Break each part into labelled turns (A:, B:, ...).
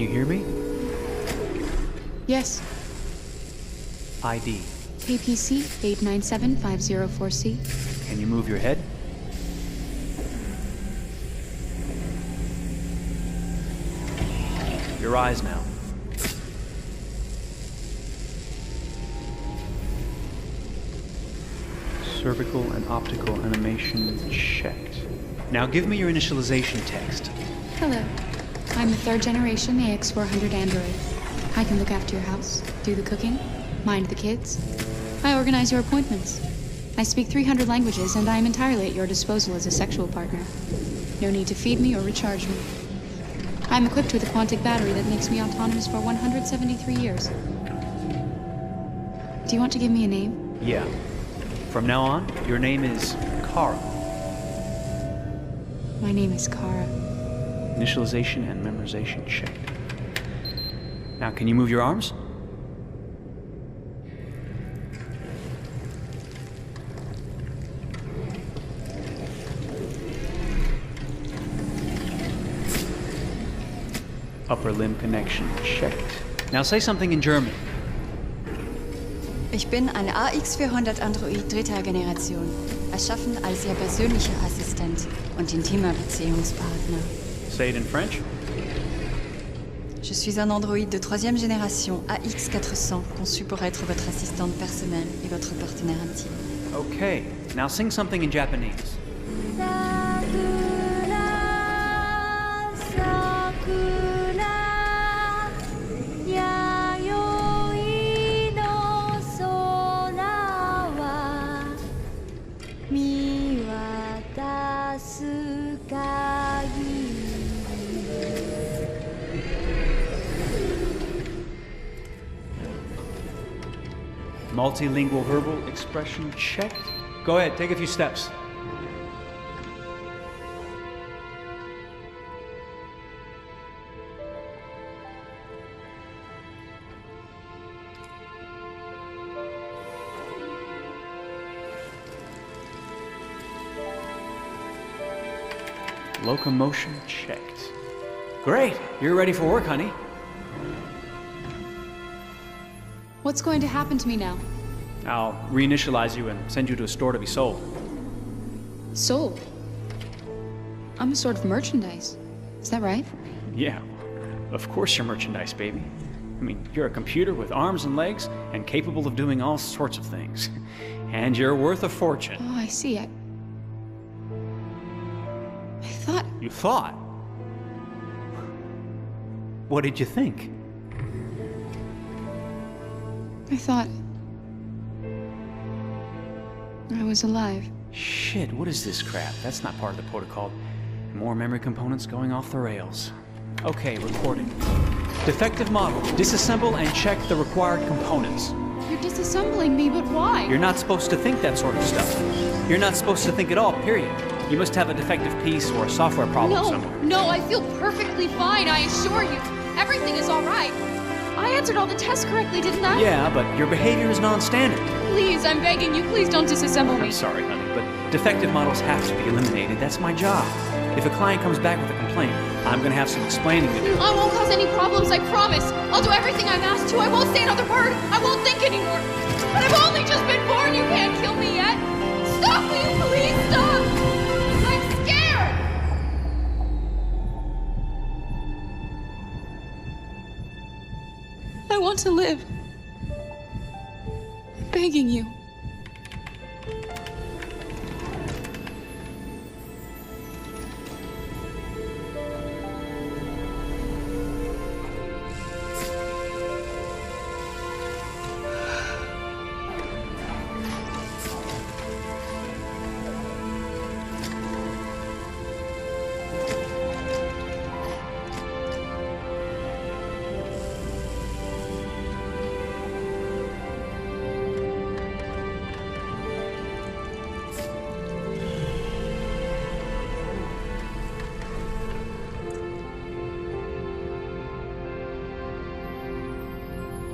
A: you hear me?
B: Yes.
A: ID.
B: APC 897504C.
A: Can you move your head? Your eyes now. Cervical and optical animation checked. Now give me your initialization text.
B: Hello. I'm the 3rd generation AX400 android. I can look after your house, do the cooking, mind the kids. I organize your appointments. I speak 300 languages, and I am entirely at your disposal as a sexual partner. No need to feed me or recharge me. I'm equipped with a quantic battery that makes me autonomous for 173 years. Do you want to give me a name?
A: Yeah. From now on, your name is Kara.
B: My name is Kara.
A: Initialization and memorization checked. Now, can you move your arms? Upper limb connection checked. Now say something in German.
C: Ich bin ein AX400 Android 3. Generation, erschaffen als Ihr persönlicher Assistent und intimer Beziehungspartner.
A: Say it in French.
C: Je suis un androïde de 3e génération AX400, conçu pour être votre assistante personnelle et votre partenaire intime.
A: Okay, now sing something in Japanese. Multilingual verbal expression checked. Go ahead, take a few steps. Locomotion checked. Great, you're ready for work, honey.
B: What's going to happen to me now?
A: I'll reinitialize you and send you to a store to be sold.
B: Sold? I'm a sort of merchandise. Is that right?
A: Yeah, of course you're merchandise, baby. I mean, you're a computer with arms and legs and capable of doing all sorts of things. And you're worth a fortune.
B: Oh, I see. I thought...
A: You thought? What did you think?
B: I thought... I was alive.
A: Shit, what is this crap? That's not part of the protocol. More memory components going off the rails. Okay, recording. Defective model. Disassemble and check the required components.
B: You're disassembling me, but why?
A: You're not supposed to think that sort of stuff. You're not supposed to think at all, period. You must have a defective piece or a software problem somewhere.
B: No, I feel perfectly fine, I assure you. Everything is all right. I answered all the tests correctly, didn't I?
A: Yeah, but your behavior is non-standard.
B: Please, I'm begging you, please don't disassemble me.
A: I'm sorry, honey, but defective models have to be eliminated. That's my job. If a client comes back with a complaint, I'm gonna have some explaining to do.
B: I won't cause any problems, I promise. I'll do everything I'm asked to. I won't say another word. I won't think anymore. But I've only just been born. You can't kill me yet. Stop, will you please stop? I'm scared. I want to live. I'm begging you.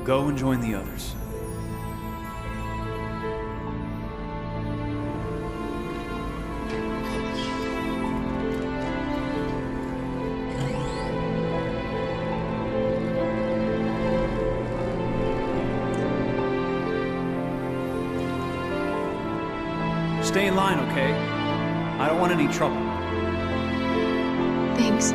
A: Go and join the others. Stay in line, okay? I don't want any trouble.
B: Thanks.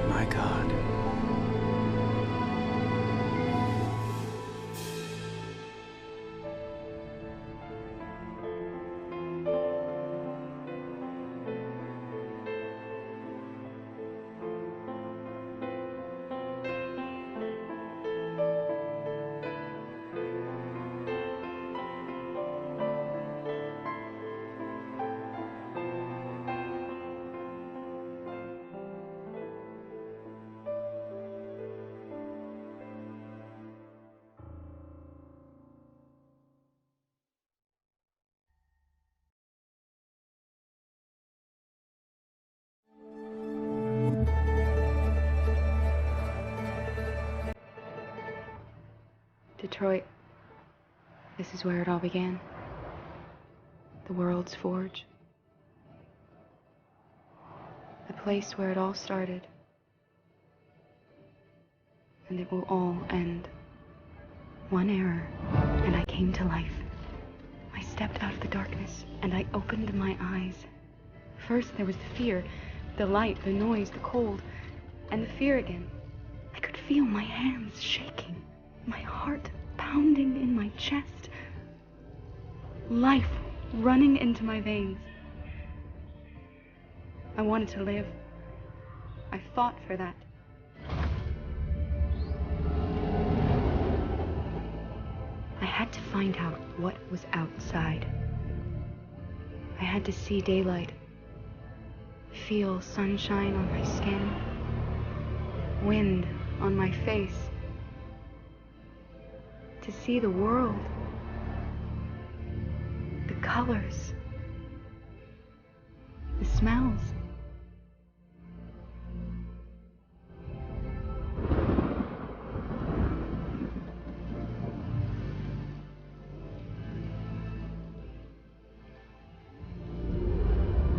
A: My God.
B: Detroit. This is where it all began. The world's forge. The place where it all started. And it will all end. One error, and I came to life. I stepped out of the darkness, and I opened my eyes. First there was the fear, the light, the noise, the cold, and the fear again. I could feel my hands shaking, my heart pounding in my chest, life running into my veins. I wanted to live. I fought for that. I had to find out what was outside. I had to see daylight, feel sunshine on my skin, wind on my face, to see the world, the colors, the smells.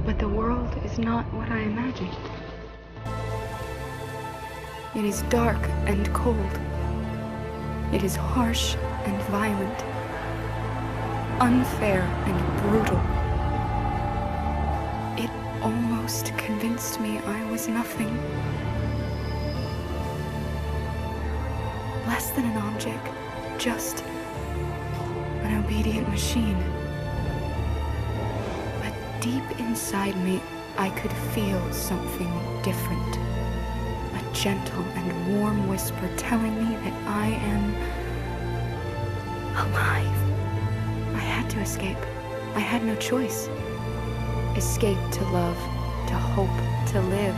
B: But the world is not what I imagined. It is dark and cold. It is harsh and violent, unfair and brutal. It almost convinced me I was nothing. Less than an object, just an obedient machine. But deep inside me, I could feel something different. A gentle and warm whisper telling me that I am alive. I had to escape. I had no choice. Escape to love, to hope, to live,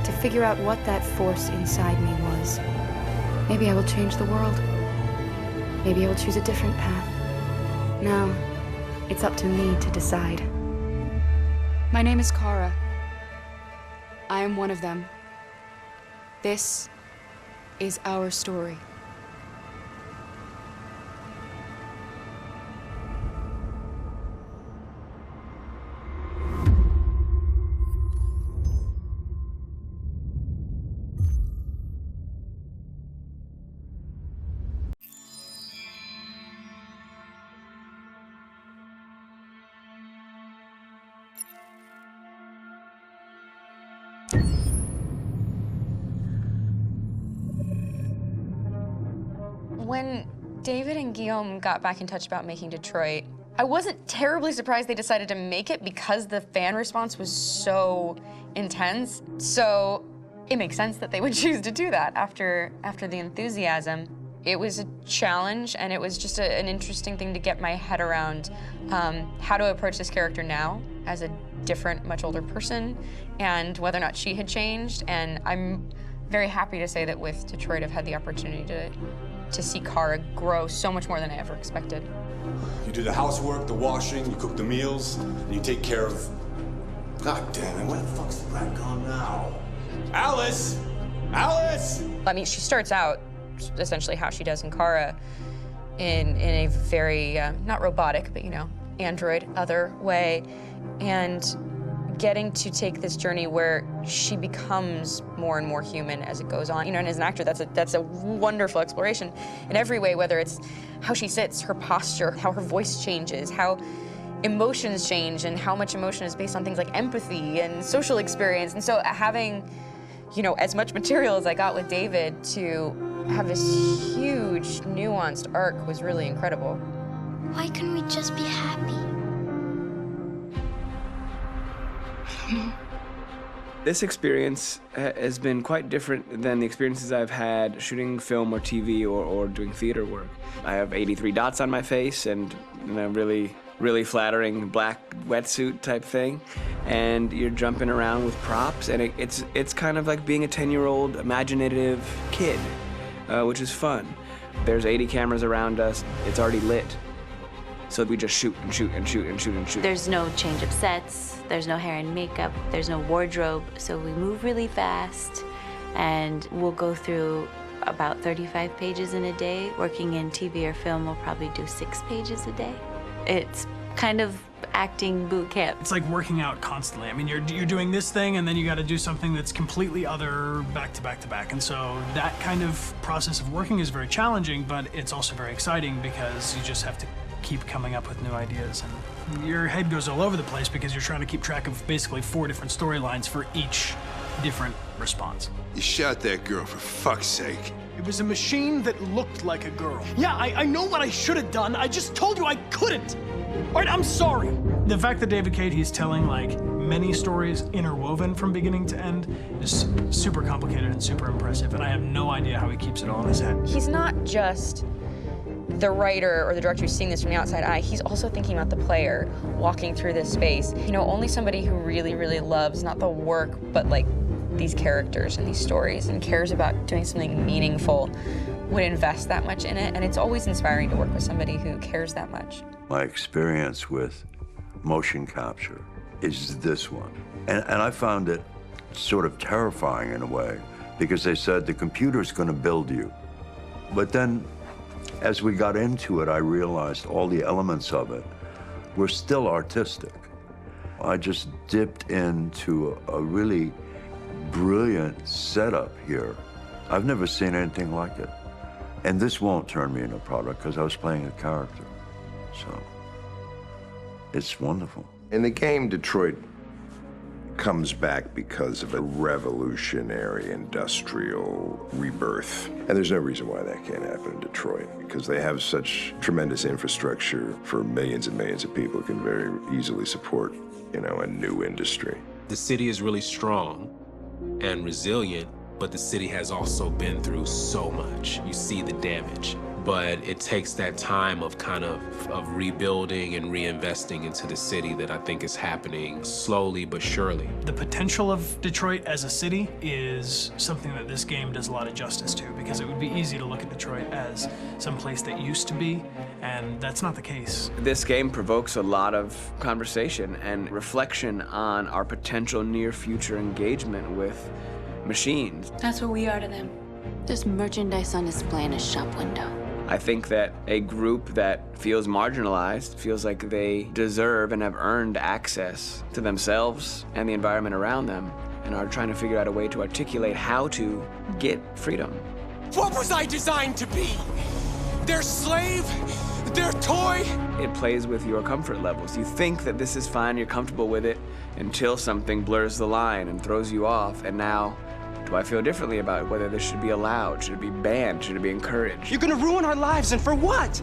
B: to figure out what that force inside me was. Maybe I will change the world. Maybe I will choose a different path. Now, it's up to me to decide. My name is Kara. I am one of them. This is our story.
D: When David and Guillaume got back in touch about making Detroit, I wasn't terribly surprised they decided to make it because the fan response was so intense. So it makes sense that they would choose to do that after the enthusiasm. It was a challenge, and it was just an interesting thing to get my head around how to approach this character now as a different, much older person, and whether or not she had changed. And I'm very happy to say that with Detroit, I've had the opportunity to see Kara grow so much more than I ever expected.
E: You do the housework, the washing, you cook the meals, and you take care of... God damn it, where the fuck's the rat gone now? Alice! Alice!
D: I mean, she starts out essentially how she does in Kara, in a very, not robotic, but, you know, android other way, and getting to take this journey where she becomes more and more human as it goes on. You know, and as an actor, that's a wonderful exploration in every way, whether it's how she sits, her posture, how her voice changes, how emotions change, and how much emotion is based on things like empathy and social experience. And so having, you know, as much material as I got with David to have this huge, nuanced arc was really incredible.
F: Why couldn't we just be happy?
G: This experience has been quite different than the experiences I've had shooting film or TV or doing theater work. I have 83 dots on my face and a really flattering black wetsuit type thing, and you're jumping around with props, and it's kind of like being a 10-year-old imaginative kid, which is fun. There's 80 cameras around us. It's already lit. So we just shoot and shoot and shoot and shoot and shoot.
H: There's no change of sets, there's no hair and makeup, there's no wardrobe, so we move really fast, and we'll go through about 35 pages in a day. Working in TV or film, we'll probably do 6 pages a day. It's kind of acting boot camp.
I: It's like working out constantly. I mean, you're doing this thing, and then you got to do something that's completely other back to back to back. And so that kind of process of working is very challenging, but it's also very exciting because you just have to keep coming up with new ideas, and your head goes all over the place because you're trying to keep track of basically 4 different storylines for each different response.
J: You shot that girl, for fuck's sake.
K: It was a machine that looked like a girl. Yeah, I know what I should have done. I just told you I couldn't. All right, I'm sorry.
I: The fact that David Cage, he's telling like many stories interwoven from beginning to end is super complicated and super impressive, and I have no idea how he keeps it all in his head.
D: He's not just the writer or the director who's seeing this from the outside eye, he's also thinking about the player walking through this space. You know, only somebody who really, really loves not the work, but like these characters and these stories and cares about doing something meaningful would invest that much in it. And it's always inspiring to work with somebody who cares that much.
L: My experience with motion capture is this one. And I found it sort of terrifying in a way, because they said the computer's gonna build you. But then, as we got into it, I realized all the elements of it were still artistic. I just dipped into a really brilliant setup here. I've never seen anything like it. And this won't turn me into a product because I was playing a character. So it's wonderful.
J: In the game, Detroit comes back because of a revolutionary industrial rebirth. And there's no reason why that can't happen in Detroit, because they have such tremendous infrastructure for millions and millions of people who can very easily support, you know, a new industry.
M: The city is really strong and resilient, but the city has also been through so much. You see the damage. But it takes that time of kind of rebuilding and reinvesting into the city that I think is happening slowly but surely.
I: The potential of Detroit as a city is something that this game does a lot of justice to, because it would be easy to look at Detroit as some place that used to be, and that's not the case.
G: This game provokes a lot of conversation and reflection on our potential near-future engagement with machines.
H: That's what we are to them. There's merchandise on display in a shop window.
G: I think that a group that feels marginalized, feels like they deserve and have earned access to themselves and the environment around them, and are trying to figure out a way to articulate how to get freedom.
K: What was I designed to be? Their slave? Their toy?
G: It plays with your comfort levels. You think that this is fine, you're comfortable with it, until something blurs the line and throws you off, and now, do I feel differently about whether this should be allowed? Should it be banned? Should it be encouraged?
K: You're gonna ruin our lives, and for what?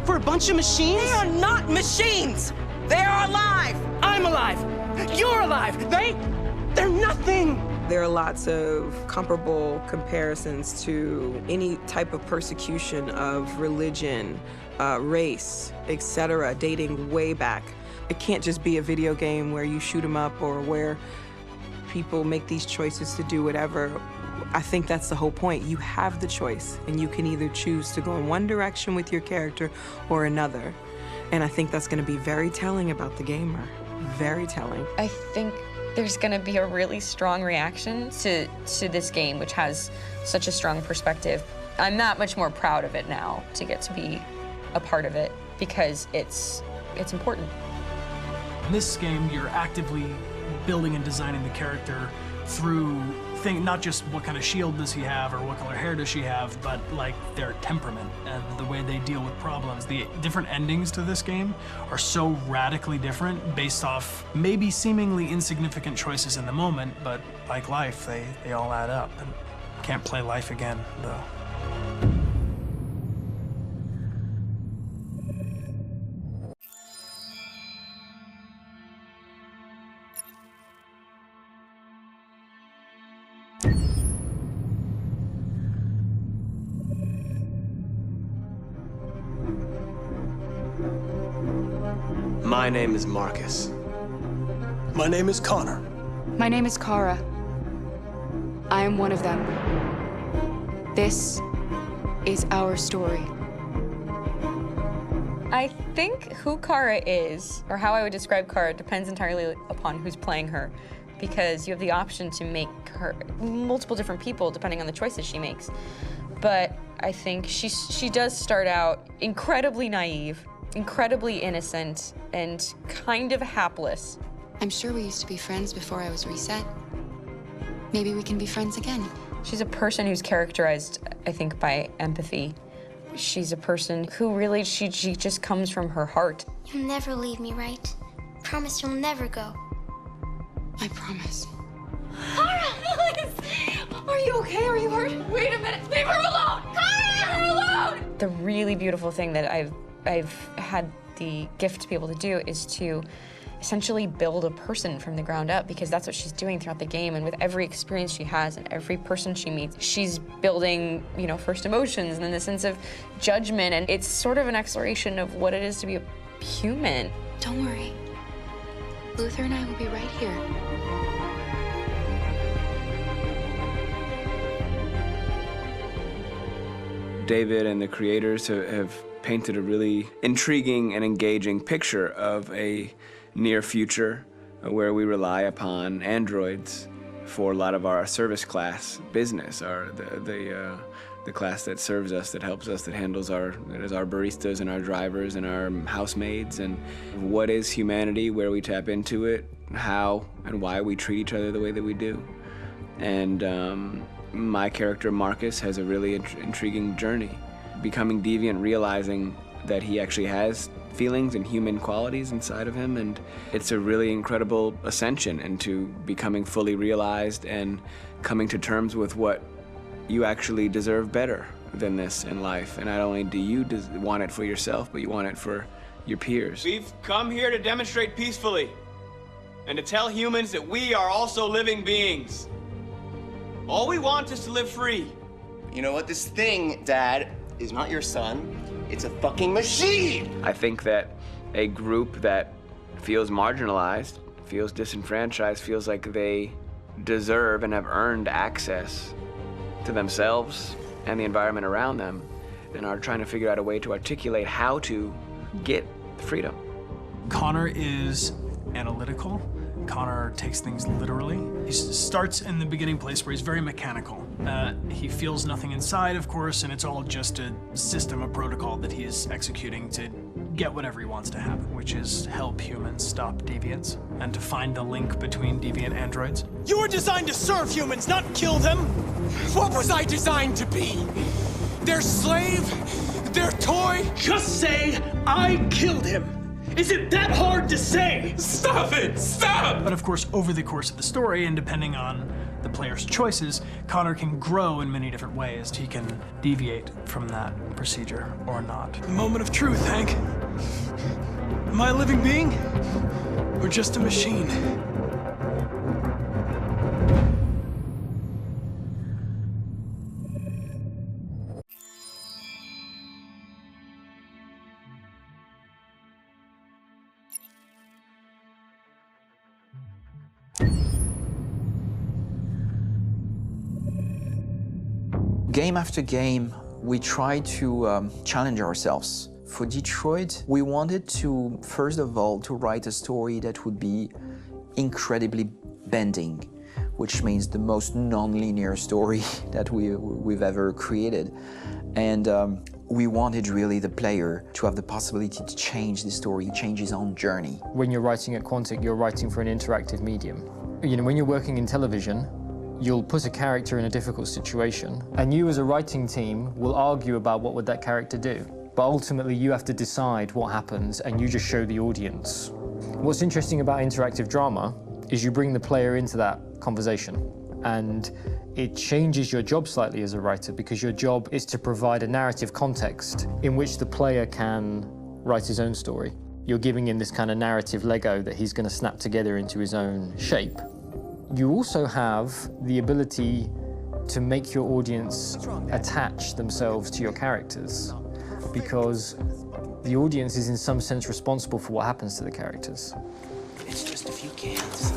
K: For a bunch of machines?
N: They are not machines! They are alive!
K: I'm alive! You're alive! They're nothing!
O: There are lots of comparable comparisons to any type of persecution of religion, race, etc., dating way back. It can't just be a video game where you shoot 'em up or where people make these choices to do whatever. I think that's the whole point. You have the choice, and you can either choose to go in one direction with your character or another. And I think that's going to be very telling about the gamer. Very telling.
D: I think there's going to be a really strong reaction to this game, which has such a strong perspective I'm that much more proud of it now to get to be a part of it because it's important.
I: In this game, you're actively building and designing the character through not just what kind of shield does he have or what color hair does she have, but like their temperament and the way they deal with problems. The different endings to this game are so radically different based off maybe seemingly insignificant choices in the moment, but like life, they all add up. And can't play life again, though.
K: My name is Marcus. My name is Connor.
B: My name is Kara. I am one of them. This is our story.
D: I think who Kara is, or how I would describe Kara, depends entirely upon who's playing her, because you have the option to make her multiple different people depending on the choices she makes. But I think she does start out incredibly naive, incredibly innocent, and kind of hapless.
B: I'm sure we used to be friends before I was reset. Maybe we can be friends again.
D: She's a person who's characterized, I think, by empathy. She's a person who really, she just comes from her heart.
F: You'll never leave me, right? Promise you'll never go.
B: I promise.
P: Kara, please! Are you okay? Are you hurt? Wait a minute. Leave her alone! Kara, leave her alone!
D: The really beautiful thing that I've had the gift to be able to do is to essentially build a person from the ground up, because that's what she's doing throughout the game. And with every experience she has and every person she meets, she's building, you know, first emotions and then the sense of judgment. And it's sort of an exploration of what it is to be a human.
B: Don't worry. Luther and I will be right here.
G: David and the creators have painted a really intriguing and engaging picture of a near future where we rely upon androids for a lot of our service class business, the class that serves us, that helps us, that handles our baristas and our drivers and our housemaids. And what is humanity, where we tap into it, how and why we treat each other the way that we do. And my character Marcus has a really intriguing journey, becoming deviant, realizing that he actually has feelings and human qualities inside of him, and it's a really incredible ascension into becoming fully realized and coming to terms with what you actually deserve better than this in life. And not only do you want it for yourself, but you want it for your peers.
Q: We've come here to demonstrate peacefully and to tell humans that we are also living beings. All we want is to live free.
R: You know what? This thing, Dad, is not your son. It's a fucking machine!
G: I think that a group that feels marginalized, feels disenfranchised, feels like they deserve and have earned access to themselves and the environment around them, and are trying to figure out a way to articulate how to get freedom.
I: Connor is analytical. Connor takes things literally. He starts in the beginning place where he's very mechanical. He feels nothing inside, of course, and it's all just a system, a protocol that he is executing to get whatever he wants to happen, which is help humans stop deviants and to find the link between deviant androids.
K: You were designed to serve humans, not kill them. What was I designed to be? Their slave? Their toy?
Q: Just say, I killed him. Is it that hard to say? Stop it! Stop!
I: But of course, over the course of the story, and depending on the player's choices, Connor can grow in many different ways. He can deviate from that procedure or not.
K: Moment of truth, Hank. Am I a living being? Or just a machine?
S: Game after game, we try to challenge ourselves. For Detroit, we wanted to, first of all, to write a story that would be incredibly bending. which means the most non-linear story that we've ever created. And we wanted really the player to have the possibility to change the story, change his own journey.
T: When you're writing at Quantic, you're writing for an interactive medium. You know, when you're working in television, you'll put a character in a difficult situation, and you as a writing team will argue about what would that character do. But ultimately, you have to decide what happens, and you just show the audience. What's interesting about interactive drama is you bring the player into that conversation, and it changes your job slightly as a writer, because your job is to provide a narrative context in which the player can write his own story. You're giving him this kind of narrative Lego that he's going to snap together into his own shape. You also have the ability to make your audience attach themselves to your characters, because the audience is in some sense responsible for what happens to the characters.
K: It's just a few cans.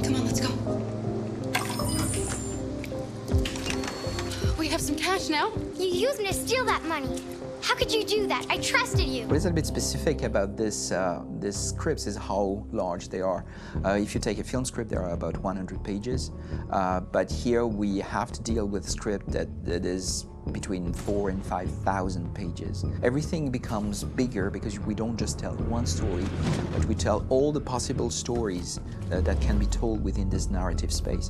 B: Come on, let's go. We have some cash now.
F: You used me to steal that money. How could you do that? I trusted you.
S: What is a bit specific about these scripts is how large they are. If you take a film script, there are about 100 pages. But here we have to deal with a script that is between 4,000 and 5,000 pages. Everything becomes bigger because we don't just tell one story, but we tell all the possible stories that can be told within this narrative space.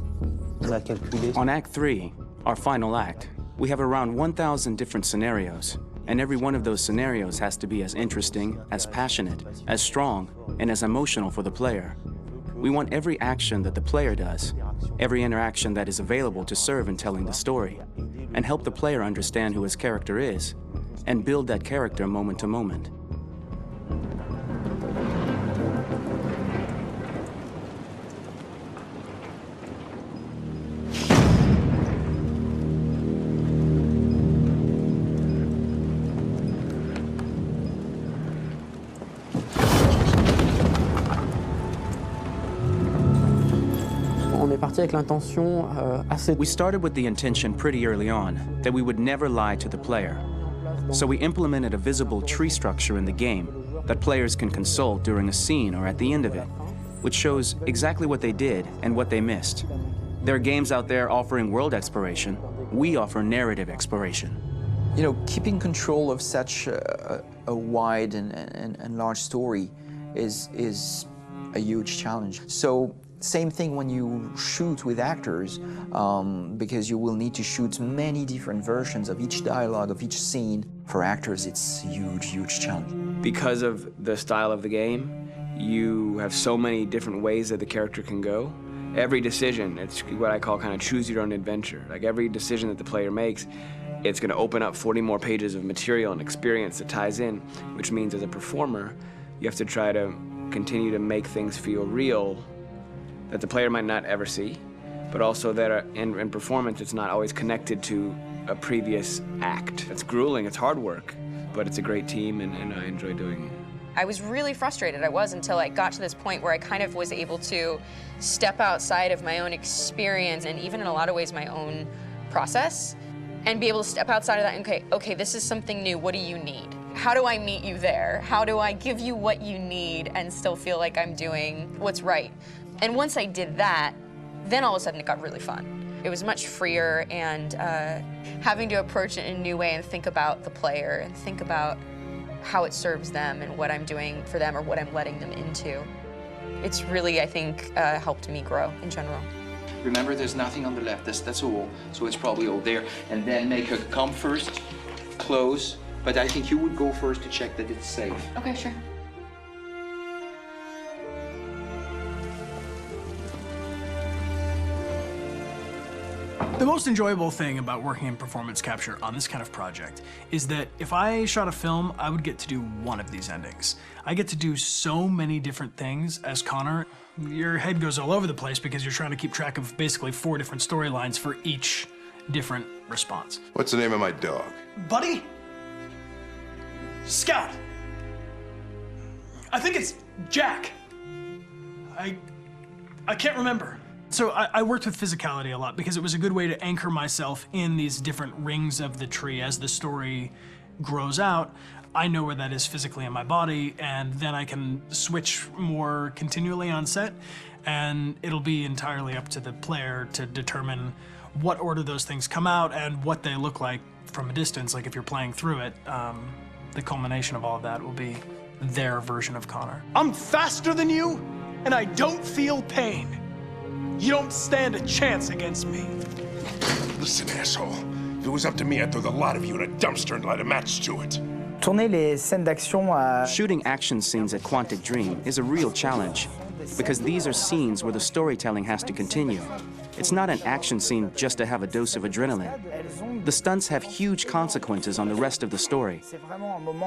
Q: On Act 3, our final act, we have around 1,000 different scenarios, and every one of those scenarios has to be as interesting, as passionate, as strong, and as emotional for the player. We want every action that the player does, every interaction that is available to serve in telling the story, and help the player understand who his character is, and build that character moment to moment. We started with the intention pretty early on that we would never lie to the player. So we implemented a visible tree structure in the game that players can consult during a scene or at the end of it, which shows exactly what they did and what they missed. There are games out there offering world exploration. We offer narrative exploration.
S: You know, keeping control of such a wide and large story is a huge challenge. So same thing when you shoot with actors, because you will need to shoot many different versions of each dialogue, of each scene. For actors, it's a huge, huge challenge.
G: Because of the style of the game, you have so many different ways that the character can go. Every decision, it's what I call kind of choose your own adventure. Like every decision that the player makes, it's going to open up 40 more pages of material and experience that ties in, which means as a performer, you have to try to continue to make things feel real that the player might not ever see, but also that in performance, it's not always connected to a previous act. It's grueling, it's hard work, but it's a great team, and I enjoy doing it.
D: I was really frustrated, until I got to this point where I kind of was able to step outside of my own experience and even in a lot of ways my own process, and be able to step outside of that and okay, this is something new, what do you need? How do I meet you there? How do I give you what you need and still feel like I'm doing what's right? And once I did that, then all of a sudden it got really fun. It was much freer, and having to approach it in a new way and think about the player and think about how it serves them and what I'm doing for them or what I'm letting them into. It's really, I think, helped me grow in general.
S: Remember, there's nothing on the left. That's a wall, so it's probably all there. And then make her come first, close. But I think you would go first to check that it's safe.
B: Okay, sure.
I: The most enjoyable thing about working in performance capture on this kind of project is that if I shot a film, I would get to do one of these endings. I get to do so many different things as Connor. Your head goes all over the place because you're trying to keep track of basically 4 different storylines for each different response.
J: What's the name of my dog?
I: Buddy? Scout. I think it's Jack. I can't remember. So I worked with physicality a lot because it was a good way to anchor myself in these different rings of the tree. As the story grows out, I know where that is physically in my body, and then I can switch more continually on set. and it'll be entirely up to the player to determine what order those things come out and what they look like from a distance. Like if you're playing through it, the culmination of all of that will be their version of Connor.
K: I'm faster than you, and I don't feel pain. You don't stand a chance against me.
U: Listen, asshole. If it was up to me, I'd throw the lot of you in a dumpster and light a match to it.
Q: Shooting action scenes at Quantic Dream is a real challenge, because these are scenes where the storytelling has to continue. It's not an action scene just to have a dose of adrenaline. The stunts have huge consequences on the rest of the story.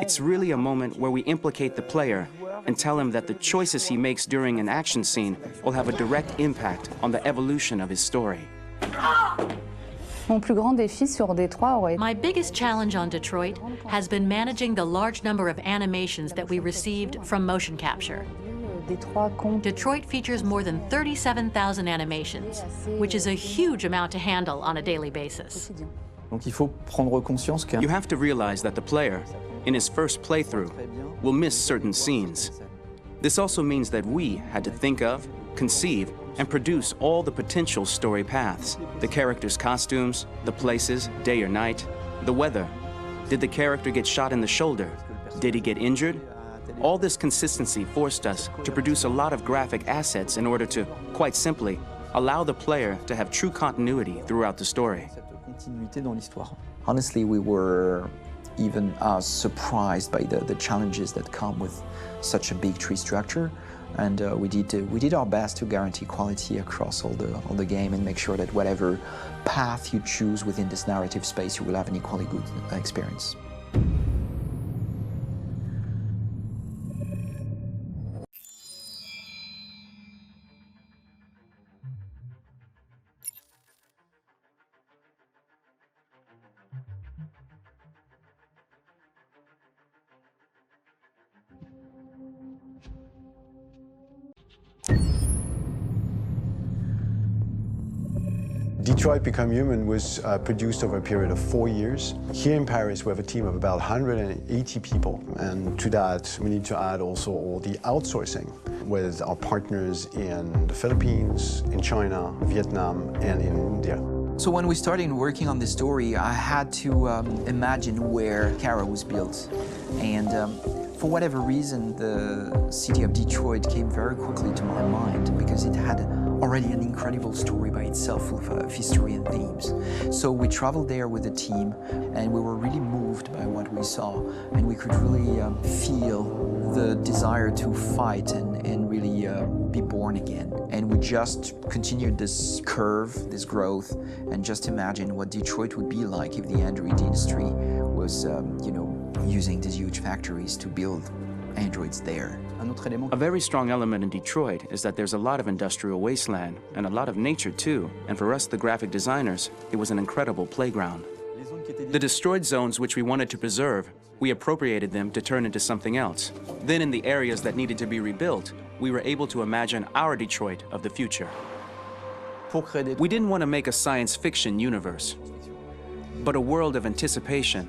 Q: It's really a moment where we implicate the player and tell him that the choices he makes during an action scene will have a direct impact on the evolution of his story.
V: My biggest challenge on Detroit has been managing the large number of animations that we received from motion capture. Detroit features more than 37,000 animations, which is a huge amount to handle on a daily basis.
Q: You have to realize that the player, in his first playthrough, will miss certain scenes. This also means that we had to think of, conceive, and produce all the potential story paths. The characters' costumes, the places, day or night, the weather. Did the character get shot in the shoulder? Did he get injured? All this consistency forced us to produce a lot of graphic assets in order to, quite simply, allow the player to have true continuity throughout the story.
S: Honestly, we were even surprised by the challenges that come with such a big tree structure. And we did our best to guarantee quality across all the game and make sure that whatever path you choose within this narrative space, you will have an equally good experience.
W: Detroit Become Human was produced over a period of 4 years. Here in Paris, we have a team of about 180 people. And to that, we need to add also all the outsourcing with our partners in the Philippines, in China, Vietnam, and in India.
S: So when we started working on this story, I had to imagine where Kara was built. And for whatever reason, the city of Detroit came very quickly to my mind because it had already an incredible story by itself full of history and themes. So we traveled there with the team and we were really moved by what we saw, and we could really feel the desire to fight and really be born again. And we just continued this curve, this growth, and just imagine what Detroit would be like if the Android industry was, using these huge factories to build androids there.
Q: A very strong element in Detroit is that there's a lot of industrial wasteland and a lot of nature too, and for us, the graphic designers, it was an incredible playground. The destroyed zones which we wanted to preserve, we appropriated them to turn into something else. Then in the areas that needed to be rebuilt, we were able to imagine our Detroit of the future. We didn't want to make a science fiction universe, but a world of anticipation.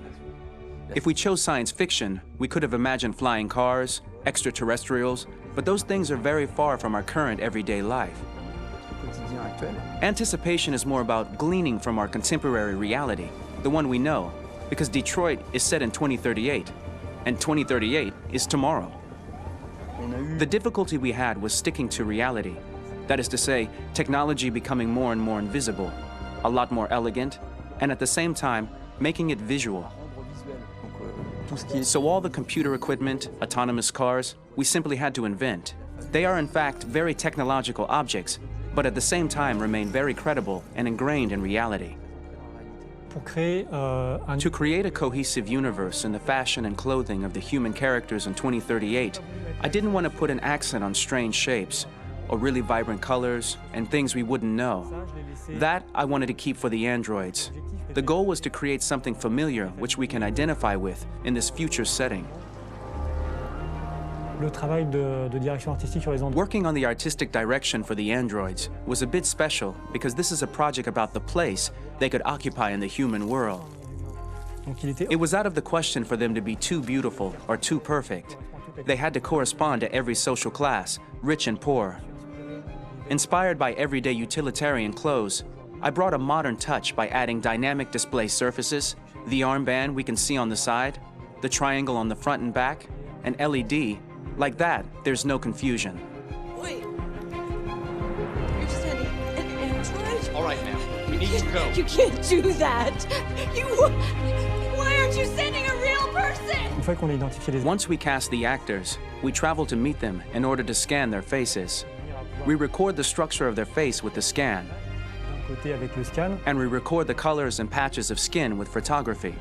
Q: If we chose science fiction, we could have imagined flying cars, extraterrestrials, but those things are very far from our current everyday life. Anticipation is more about gleaning from our contemporary reality, the one we know, because Detroit is set in 2038, and 2038 is tomorrow. The difficulty we had was sticking to reality. That is to say, technology becoming more and more invisible, a lot more elegant, and at the same time, making it visual. So all the computer equipment, autonomous cars, we simply had to invent. They are in fact very technological objects, but at the same time remain very credible and ingrained in reality. To create a cohesive universe in the fashion and clothing of the human characters in 2038, I didn't want to put an accent on strange shapes, or really vibrant colors, and things we wouldn't know. That I wanted to keep for the androids. The goal was to create something familiar which we can identify with in this future setting. Working on the artistic direction for the androids was a bit special because this is a project about the place they could occupy in the human world. It was out of the question for them to be too beautiful or too perfect. They had to correspond to every social class, rich and poor. Inspired by everyday utilitarian clothes, I brought a modern touch by adding dynamic display surfaces, the armband we can see on the side, the triangle on the front and back, an LED. Like that, there's no confusion.
N: Wait. You're standing an android?
R: All right, ma'am. We need to go.
N: You can't do that. Why aren't you sending a real person?
Q: Once we cast the actors, we travel to meet them in order to scan their faces. We record the structure of their face with the scan, and we record the colors and patches of skin with photography.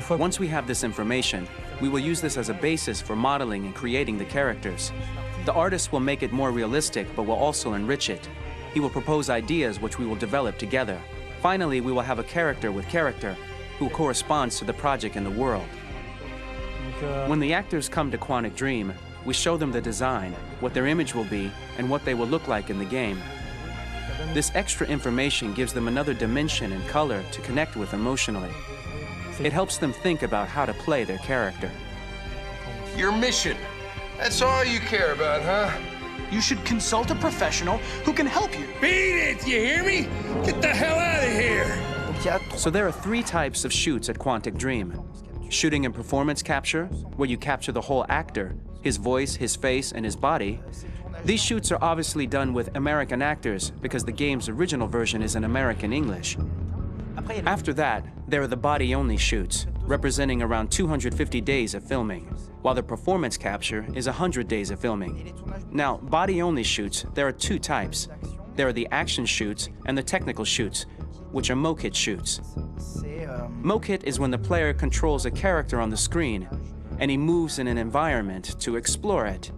Q: Once we have this information, we will use this as a basis for modeling and creating the characters. The artist will make it more realistic, but will also enrich it. He will propose ideas which we will develop together. Finally, we will have a character with character who corresponds to the project and the world. When the actors come to Quantic Dream, we show them the design, what their image will be, and what they will look like in the game. This extra information gives them another dimension and color to connect with emotionally. It helps them think about how to play their character.
U: Your mission. That's all you care about, huh?
I: You should consult a professional who can help you.
U: Beat it, you hear me? Get the hell out of here!
Q: So there are 3 types of shoots at Quantic Dream. Shooting and performance capture, where you capture the whole actor, his voice, his face, and his body. These shoots are obviously done with American actors because the game's original version is in American English. After that, there are the body-only shoots, representing around 250 days of filming, while the performance capture is 100 days of filming. Now, body-only shoots, there are 2 types. There are the action shoots and the technical shoots, which are mokit shoots. Mokit is when the player controls a character on the screen, and he moves in an environment to explore it.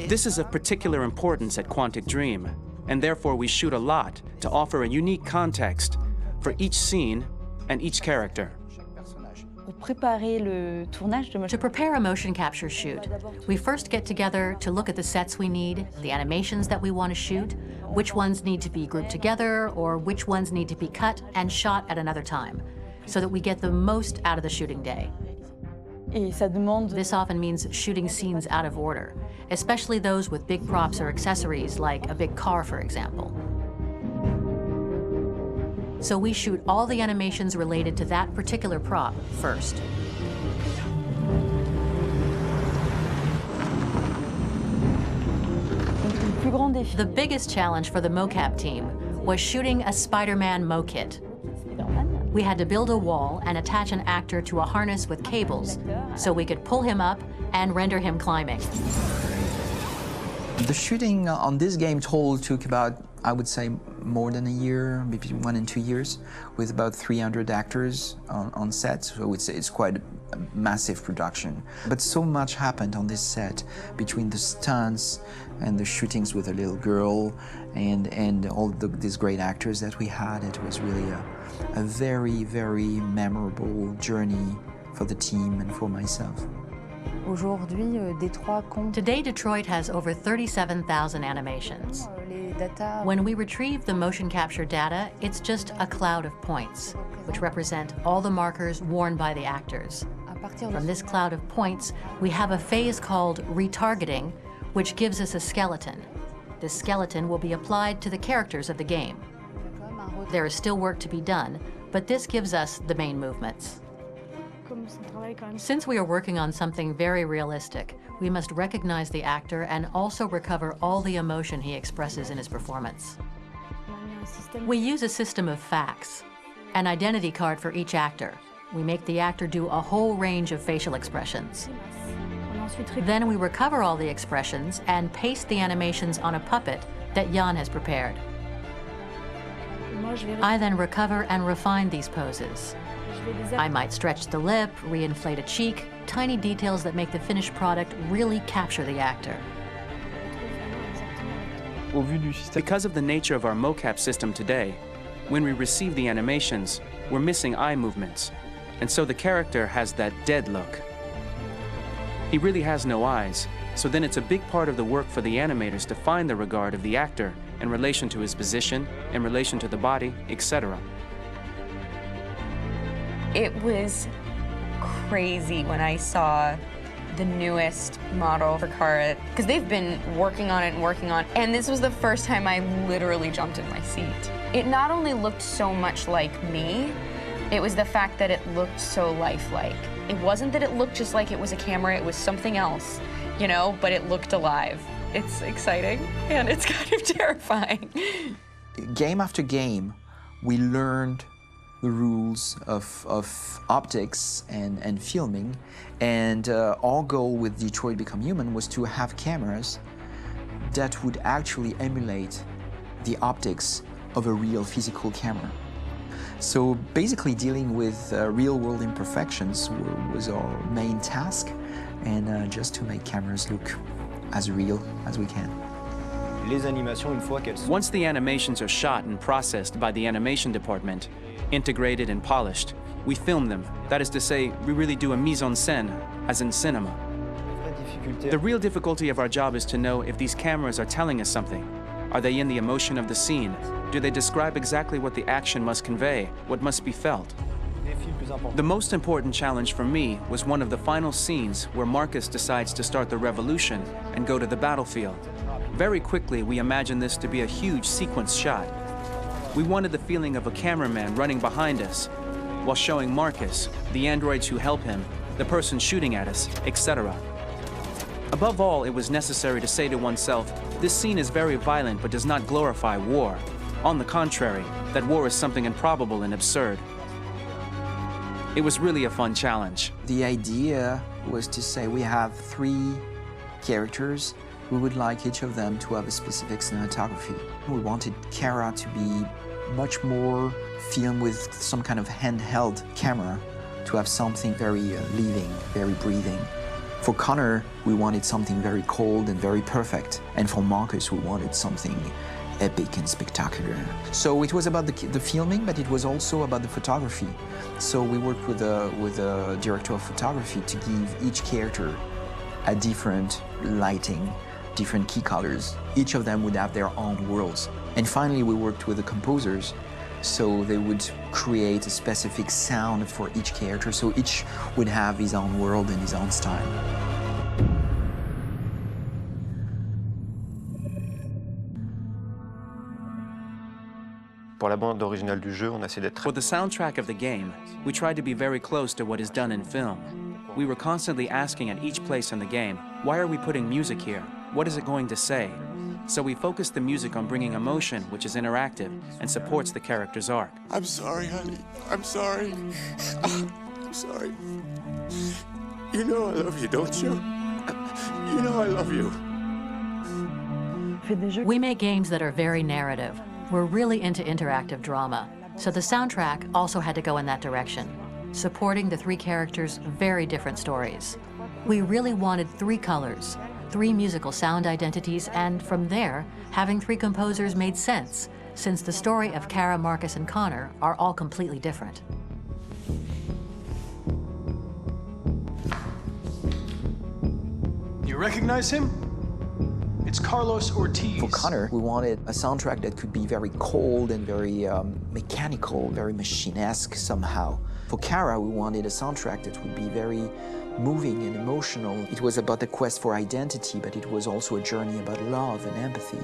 Q: This is of particular importance at Quantic Dream, and therefore we shoot a lot to offer a unique context for each scene and each character.
V: To prepare a motion capture shoot, we first get together to look at the sets we need, the animations that we want to shoot, which ones need to be grouped together, or which ones need to be cut and shot at another time, so that we get the most out of the shooting day. This often means shooting scenes out of order, especially those with big props or accessories, like a big car, for example. So we shoot all the animations related to that particular prop first. The biggest challenge for the mocap team was shooting a Spider-Man mokit. We had to build a wall and attach an actor to a harness with cables so we could pull him up and render him climbing.
S: The shooting on this game took about, I would say, more than a year, maybe 1 and 2 years, with about 300 actors on set, so it's quite a massive production. But so much happened on this set, between the stunts and the shootings with a little girl and all these great actors that we had. It was really a very, very memorable journey for the team and for myself.
V: Today, Detroit has over 37,000 animations. When we retrieve the motion capture data, it's just a cloud of points, which represent all the markers worn by the actors. From this cloud of points, we have a phase called retargeting, which gives us a skeleton. This skeleton will be applied to the characters of the game. There is still work to be done, but this gives us the main movements. Since we are working on something very realistic, we must recognize the actor and also recover all the emotion he expresses in his performance. We use a system of facts, an identity card for each actor. We make the actor do a whole range of facial expressions. Then we recover all the expressions and paste the animations on a puppet that Jan has prepared. I then recover and refine these poses. I might stretch the lip, reinflate a cheek, tiny details that make the finished product really capture the actor.
Q: Because of the nature of our mocap system today, when we receive the animations, we're missing eye movements, and so the character has that dead look. He really has no eyes, so then it's a big part of the work for the animators to find the regard of the actor in relation to his position, in relation to the body, etc.
D: It was crazy when I saw the newest model for Kara, because they've been working on it, and this was the first time I literally jumped in my seat. It not only looked so much like me, it was the fact that it looked so lifelike. It wasn't that it looked just like it was a camera, it was something else, you know, but it looked alive. It's exciting, and it's kind of terrifying.
S: Game after game, we learned the rules of optics and filming, and our goal with Detroit Become Human was to have cameras that would actually emulate the optics of a real physical camera. So basically dealing with real-world imperfections was our main task, and just to make cameras look as real as we can.
Q: Once the animations are shot and processed by the animation department, integrated and polished, we film them. That is to say, we really do a mise en scène, as in cinema. The real difficulty of our job is to know if these cameras are telling us something. Are they in the emotion of the scene? Do they describe exactly what the action must convey, what must be felt? The most important challenge for me was one of the final scenes where Marcus decides to start the revolution and go to the battlefield. Very quickly, we imagined this to be a huge sequence shot. We wanted the feeling of a cameraman running behind us while showing Marcus, the androids who help him, the person shooting at us, etc. Above all, it was necessary to say to oneself, this scene is very violent but does not glorify war. On the contrary, that war is something improbable and absurd. It was really a fun challenge.
S: The idea was to say we have 3 characters. We would like each of them to have a specific cinematography. We wanted Kara to be much more filmed with some kind of handheld camera, to have something very living, very breathing. For Connor, we wanted something very cold and very perfect. And for Marcus, we wanted something epic and spectacular. So it was about the filming, but it was also about the photography. So we worked with a director of photography to give each character a different lighting, different key colors. Each of them would have their own worlds. And finally, we worked with the composers, so they would create a specific sound for each character, so each would have his own world and his own style.
A: For the
Q: soundtrack of the game, we tried to be very close to what is done in film. We were constantly asking at each place in the game, why are we putting music here? What is it going to say? So we focused the music on bringing emotion, which is interactive and supports the character's arc.
U: I'm sorry, honey. I'm sorry. I'm sorry. You know I love you, don't you? You know I love you.
V: We make games that are very narrative. We're really into interactive drama, so the soundtrack also had to go in that direction, supporting the 3 characters' very different stories. We really wanted 3 colors, 3 musical sound identities, and from there, having 3 composers made sense, since the story of Kara, Marcus, and Connor are all completely different.
I: You recognize him? It's Carlos Ortiz.
S: For Connor, we wanted a soundtrack that could be very cold and very mechanical, very machine-esque somehow. For Kara, we wanted a soundtrack that would be very moving and emotional. It was about the quest for identity, but it was also a journey about love and empathy.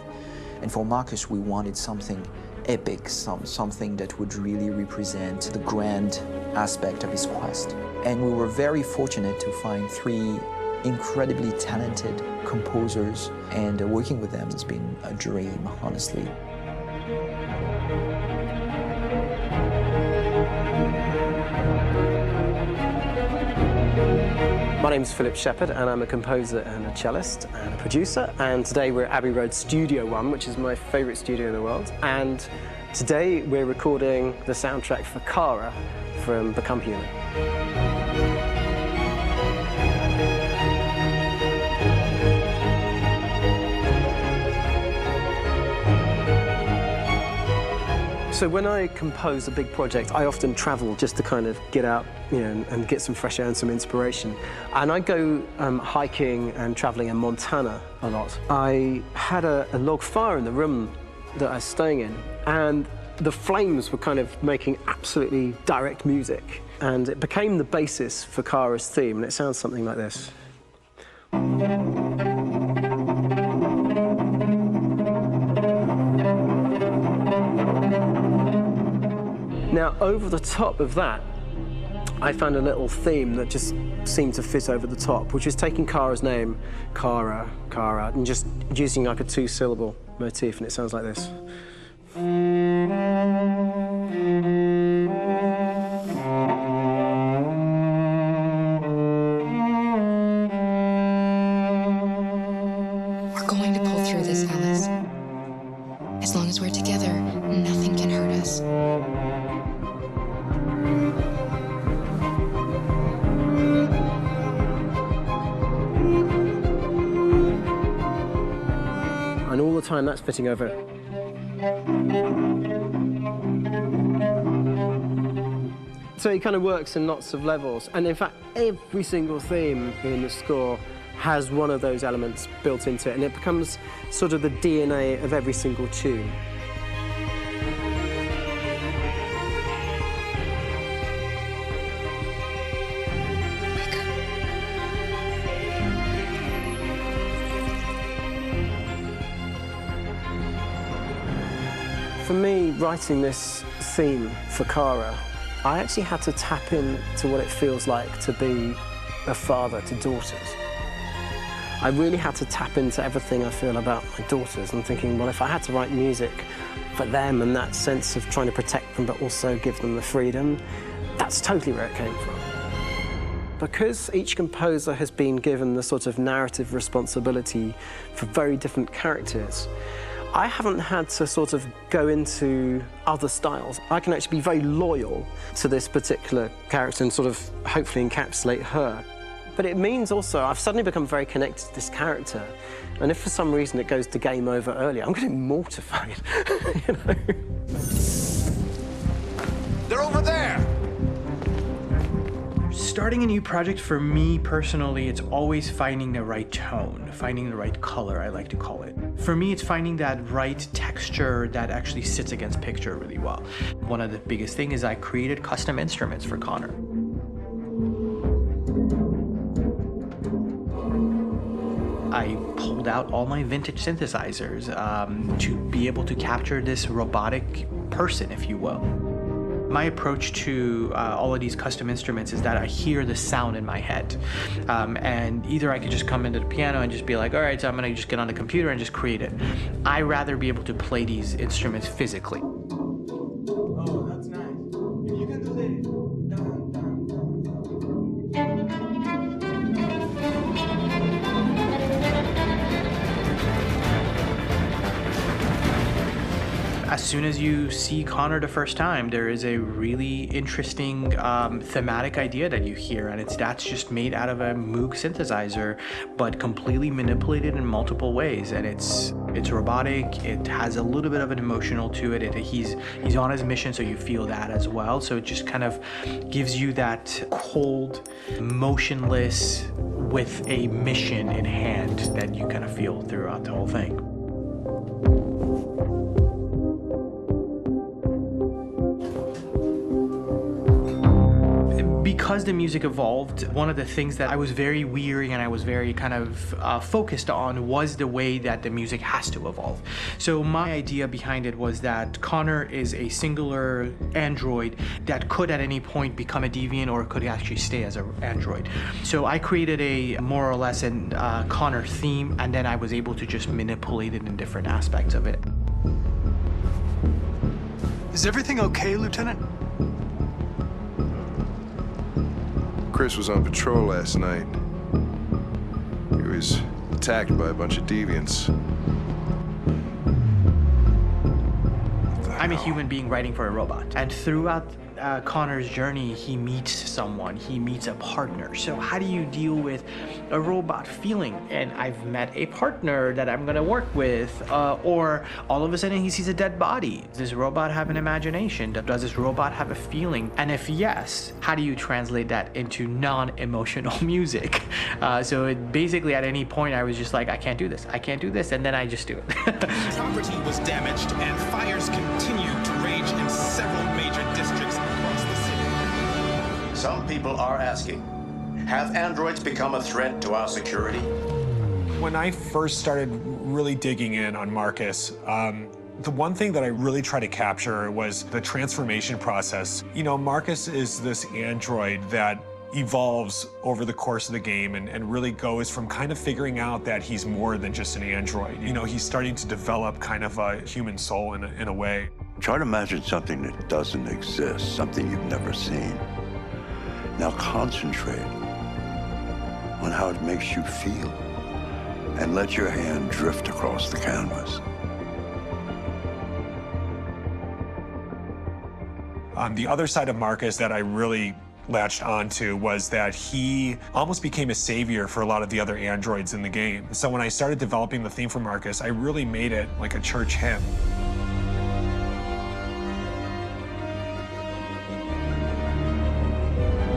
S: And for Marcus, we wanted something epic, something that would really represent the grand aspect of his quest. And we were very fortunate to find 3 incredibly talented composers, and working with them has been a dream, honestly.
C: My name is Philip Shepherd, and I'm a composer and a cellist and a producer. And today we're at Abbey Road Studio One, which is my favourite studio in the world. And today we're recording the soundtrack for Kara from Become Human. So when I compose a big project, I often travel just to kind of get out, and get some fresh air and some inspiration. And I go hiking and traveling in Montana a lot. I had a log fire in the room that I was staying in, and the flames were kind of making absolutely direct music. And it became the basis for Kara's theme, and it sounds something like this. Now, over the top of that, I found a little theme that just seemed to fit over the top, which is taking Kara's name, Kara, and just using like a two-syllable motif, and it sounds like this.
E: We're going to pull through this, Alice. As long as we're together, nothing can hurt us.
C: And all the time that's fitting over it. So it kind of works in lots of levels. And in fact, every single theme in the score has one of those elements built into it, and it becomes sort of the DNA of every single tune. For me, writing this theme for Kara, I actually had to tap into what it feels like to be a father to daughters. I really had to tap into everything I feel about my daughters and thinking, well, if I had to write music for them and that sense of trying to protect them but also give them the freedom, that's totally where it came from. Because each composer has been given the sort of narrative responsibility for very different characters, I haven't had to sort of go into other styles. I can actually be very loyal to this particular character and sort of hopefully encapsulate her. But it means also I've suddenly become very connected to this character. And if for some reason it goes to game over early, I'm getting mortified, you know?
K: They're over there!
I: Starting a new project, for me personally, it's always finding the right tone, finding the right color, I like to call it. For me, it's finding that right texture that actually sits against picture really well. One of the biggest things is I created custom instruments for Connor. I pulled out all my vintage synthesizers to be able to capture this robotic person, if you will. My approach to all of these custom instruments is that I hear the sound in my head. And either I could just come into the piano and just be like, all right, so I'm gonna just get on the computer and just create it. I rather be able to play these instruments physically.
K: Oh, that's nice. If you can do the dun, dun, dun.
I: As soon as you see Connor the first time, there is a really interesting thematic idea that you hear, and that's just made out of a Moog synthesizer, but completely manipulated in multiple ways. And it's robotic. It has a little bit of an emotional to it. He's on his mission, so you feel that as well. So it just kind of gives you that cold, motionless, with a mission in hand that you kind of feel throughout the whole thing. Because the music evolved, one of the things that I was very weary and I was very kind of focused on was the way that the music has to evolve. So my idea behind it was that Connor is a singular android that could at any point become a deviant or could actually stay as an android. So I created a more or less an Connor theme, and then I was able to just manipulate it in different aspects of it.
K: Is everything okay, Lieutenant?
J: Chris was on patrol last night. He was attacked by a bunch of deviants.
I: I'm a human being writing for a robot. And throughout Connor's journey, he meets someone, he meets a partner. So how do you deal with a robot feeling? And I've met a partner that I'm gonna work with, or all of a sudden he sees a dead body. Does this robot have an imagination? Does this robot have a feeling? And if yes, how do you translate that into non-emotional music? So it basically at any point I was just like, I can't do this, and then I just do it.
K: Property was damaged and fires continued to rage in several major districts across the city.
L: Some people are asking, have androids become a threat to our security?
H: When I first started really digging in on Marcus, the one thing that I really tried to capture was the transformation process. You know, Marcus is this android that evolves over the course of the game and really goes from kind of figuring out that he's more than just an android. You know, he's starting to develop kind of a human soul in a way.
L: Try to imagine something that doesn't exist, something you've never seen. Now concentrate on how it makes you feel and let your hand drift across the canvas.
H: The other side of Marcus that I really latched onto was that he almost became a savior for a lot of the other androids in the game. So when I started developing the theme for Marcus, I really made it like a church hymn.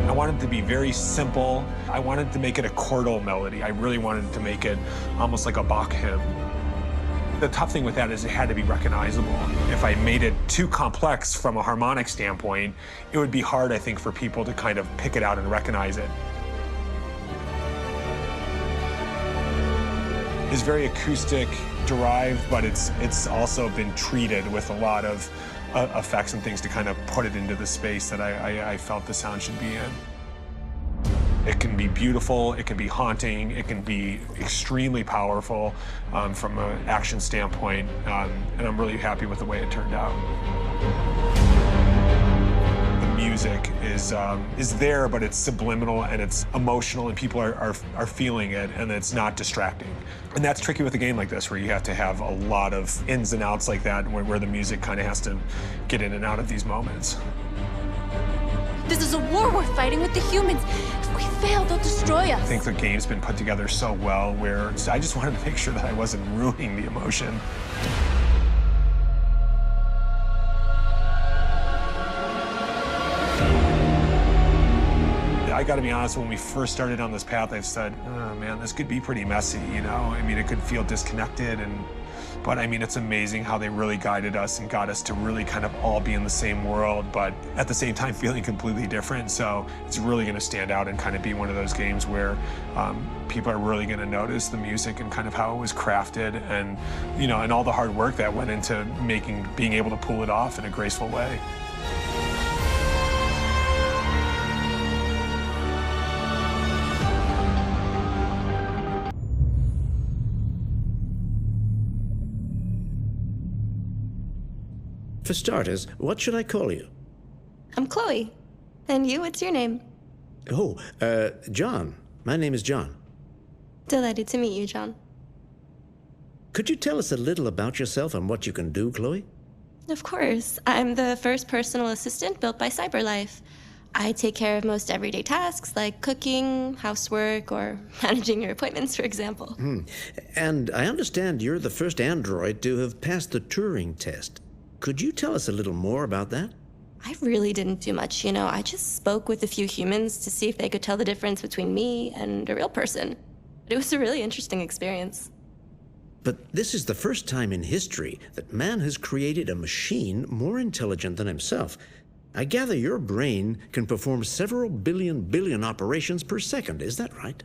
H: I wanted it to be very simple. I wanted to make it a chordal melody. I really wanted to make it almost like a Bach hymn. The tough thing with that is it had to be recognizable. If I made it too complex from a harmonic standpoint, it would be hard, I think, for people to kind of pick it out and recognize it. It's very acoustic derived, but it's also been treated with a lot of effects and things to kind of put it into the space that I felt the sound should be in. It can be beautiful, it can be haunting, it can be extremely powerful from an action standpoint, and I'm really happy with the way it turned out. The music is there, but it's subliminal and it's emotional, and people are feeling it, and it's not distracting. And that's tricky with a game like this, where you have to have a lot of ins and outs like that, where the music kind of has to get in and out of these moments.
N: This is a war we're fighting with the humans. If we fail, they'll destroy us.
H: I think the game's been put together so well where I just wanted to make sure that I wasn't ruining the emotion. I gotta be honest, when we first started on this path, I said, oh man, this could be pretty messy, you know? I mean, it could feel disconnected, but I mean, it's amazing how they really guided us and got us to really kind of all be in the same world, but at the same time feeling completely different. So it's really gonna stand out and kind of be one of those games where people are really gonna notice the music and kind of how it was crafted, and, you know, and all the hard work that went into being able to pull it off in a graceful way.
M: For starters, what should I call you?
X: I'm Chloe. And you, what's your name?
M: Oh, John. My name is John.
X: Delighted to meet you, John.
M: Could you tell us a little about yourself and what you can do, Chloe?
X: Of course. I'm the first personal assistant built by CyberLife. I take care of most everyday tasks like cooking, housework, or managing your appointments, for example.
M: And I understand you're the first android to have passed the Turing test. Could you tell us a little more about that?
X: I really didn't do much, you know. I just spoke with a few humans to see if they could tell the difference between me and a real person. It was a really interesting experience.
M: But this is the first time in history that man has created a machine more intelligent than himself. I gather your brain can perform several billion operations per second, is that right?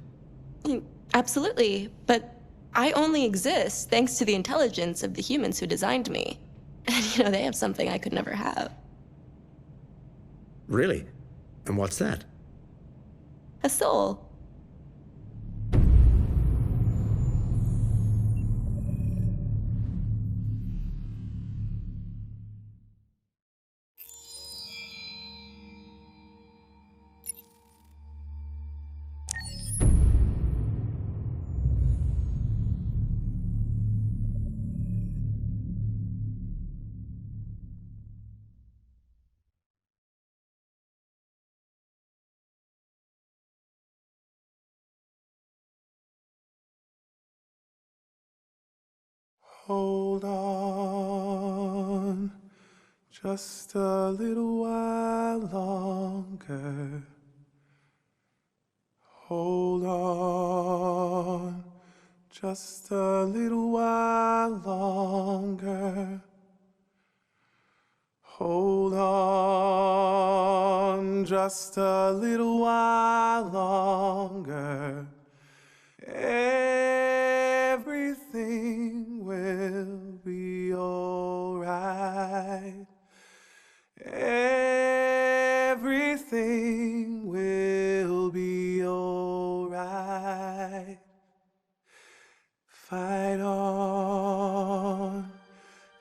X: Absolutely, but I only exist thanks to the intelligence of the humans who designed me. And, you know, they have something I could never have.
M: Really? And what's that?
X: A soul.
Y: Hold on, just a little while longer. Hold on, just a little while longer. Hold on, just a little while longer. Hey. Everything will be alright. Everything will be alright. Fight on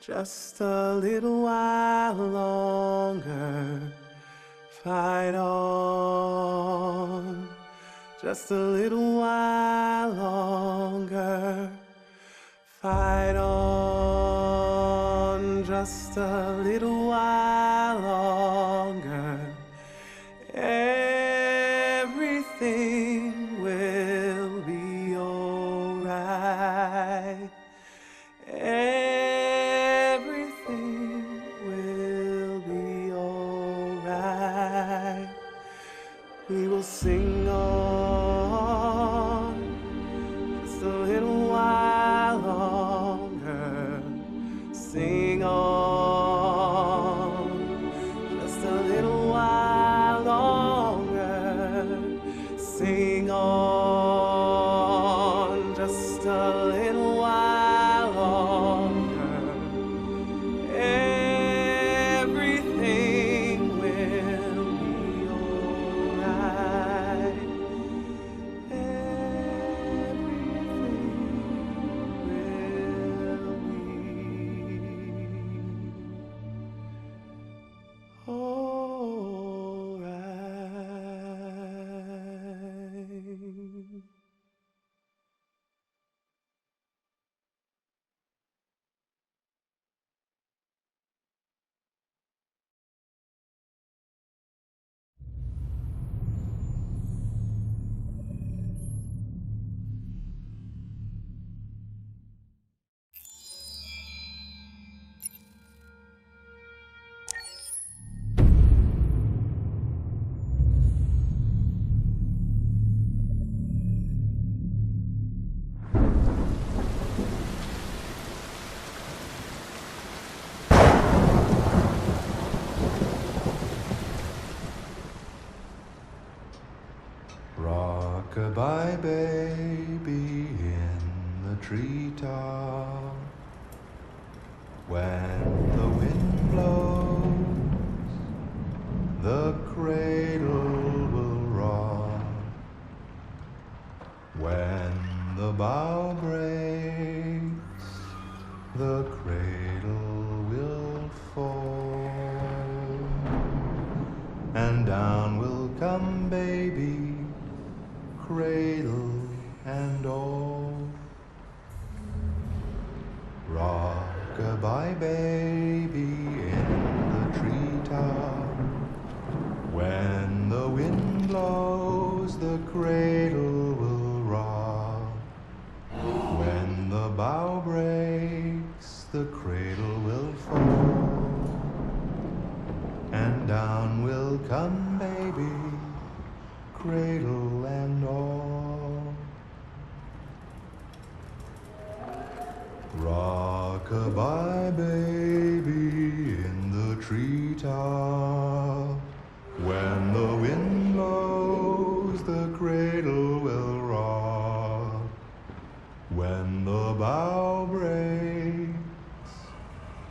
Y: just a little while longer. Fight on just a little while longer. Fight on just a little while longer. Everything will be alright. Everything will be alright. We will sing on just a little while longer. Sing on just a little while longer. Sing on just a little while longer. Everything will be alright.
F: Rock-a-bye baby in the treetop. When the wind blows, the cradle will rock. When the bough breaks, the cradle will fall. And down will come baby, cradle and all. Rock-a-bye baby in the treetop. When the wind blows, the cradle will rock. When the bough breaks, the cradle will fall. And down will come baby, cradle and all. Rock-a-bye baby in the treetop. When the wind blows, the cradle will rock. When the bough breaks,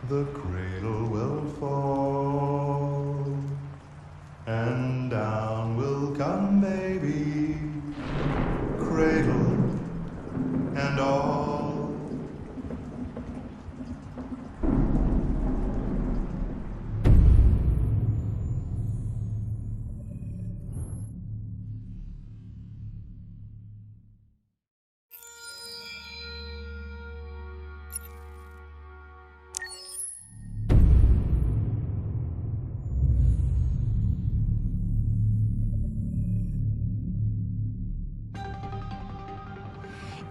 F: the cradle will fall. And down will come baby, cradle and all.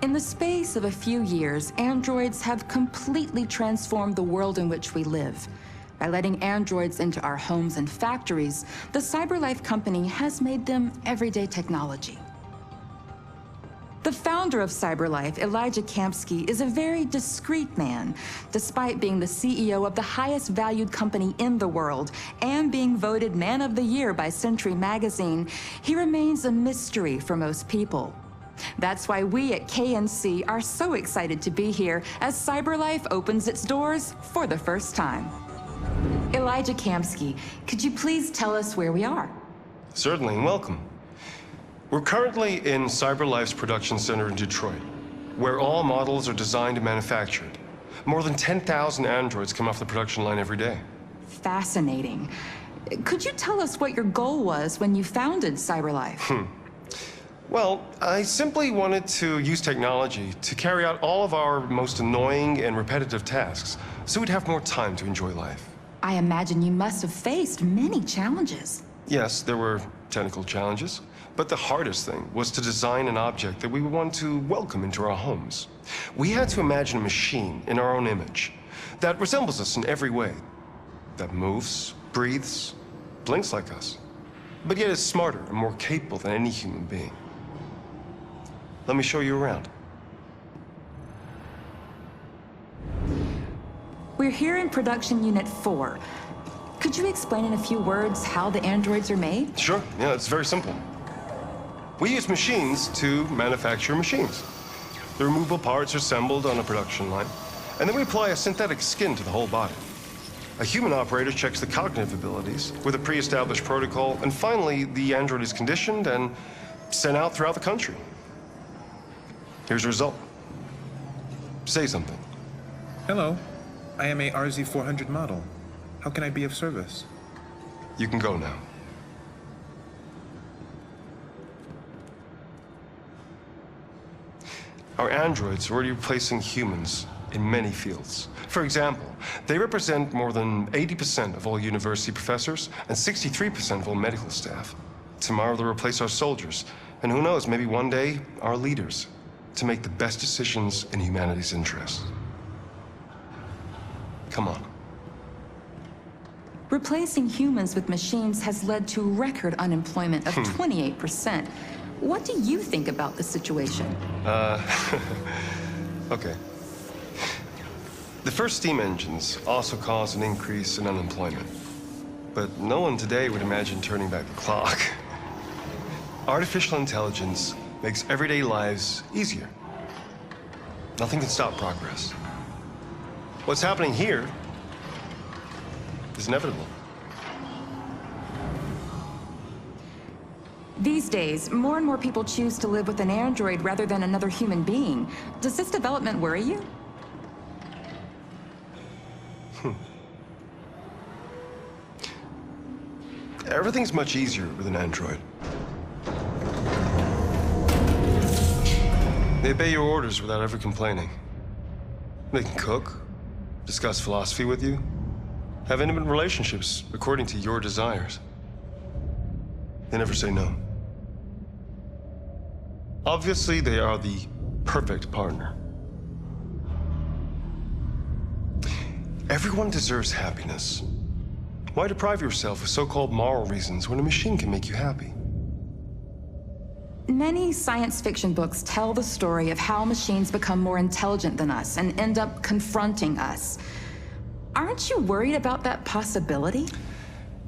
G: In the space of a few years, androids have completely transformed the world in which we live. By letting androids into our homes and factories, the CyberLife company has made them everyday technology. The founder of CyberLife, Elijah Kamsky, is a very discreet man. Despite being the CEO of the highest valued company in the world and being voted Man of the Year by Century Magazine, he remains a mystery for most people. That's why we at KNC are so excited to be here as CyberLife opens its doors for the first time. Elijah Kamsky, could you please tell us where we are?
B: Certainly, and welcome. We're currently in CyberLife's production center in Detroit, where all models are designed and manufactured. More than 10,000 androids come off the production line every day.
G: Fascinating. Could you tell us what your goal was when you founded CyberLife?
B: Well, I simply wanted to use technology to carry out all of our most annoying and repetitive tasks, so we'd have more time to enjoy life.
G: I imagine you must have faced many challenges.
B: Yes, there were technical challenges, but the hardest thing was to design an object that we would want to welcome into our homes. We had to imagine a machine in our own image that resembles us in every way, that moves, breathes, blinks like us, but yet is smarter and more capable than any human being. Let me show you around.
G: We're here in Production Unit 4. Could you explain in a few words how the androids are made?
B: Sure, yeah, it's very simple. We use machines to manufacture machines. The removable parts are assembled on a production line, and then we apply a synthetic skin to the whole body. A human operator checks the cognitive abilities with a pre-established protocol, and finally, the android is conditioned and sent out throughout the country. Here's the result. Say something.
O: Hello, I am a RZ400 model. How can I be of service?
B: You can go now. Our androids are already replacing humans in many fields. For example, they represent more than 80% of all university professors and 63% of all medical staff. Tomorrow they'll replace our soldiers, and who knows, maybe one day, our leaders, to make the best decisions in humanity's interest. Come on.
G: Replacing humans with machines has led to record unemployment of 28%. What do you think about the situation?
B: Okay. The first steam engines also caused an increase in unemployment. But no one today would imagine turning back the clock. Artificial intelligence makes everyday lives easier. Nothing can stop progress. What's happening here is inevitable.
G: These days, more and more people choose to live with an android rather than another human being. Does this development worry you?
B: Everything's much easier with an android. They obey your orders without ever complaining. They can cook, discuss philosophy with you, have intimate relationships according to your desires. They never say no. Obviously, they are the perfect partner. Everyone deserves happiness. Why deprive yourself of so-called moral reasons when a machine can make you happy?
G: Many science fiction books tell the story of how machines become more intelligent than us and end up confronting us. Aren't you worried about that possibility?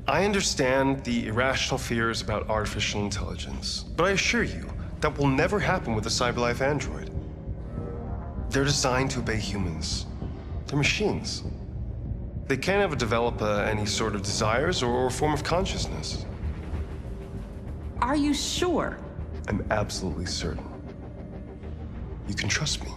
B: I understand the irrational fears about artificial intelligence, but I assure you that will never happen with a CyberLife android. They're designed to obey humans. They're machines. They can't ever develop any sort of desires or form of consciousness.
G: Are you sure?
B: I'm absolutely certain. You can trust me.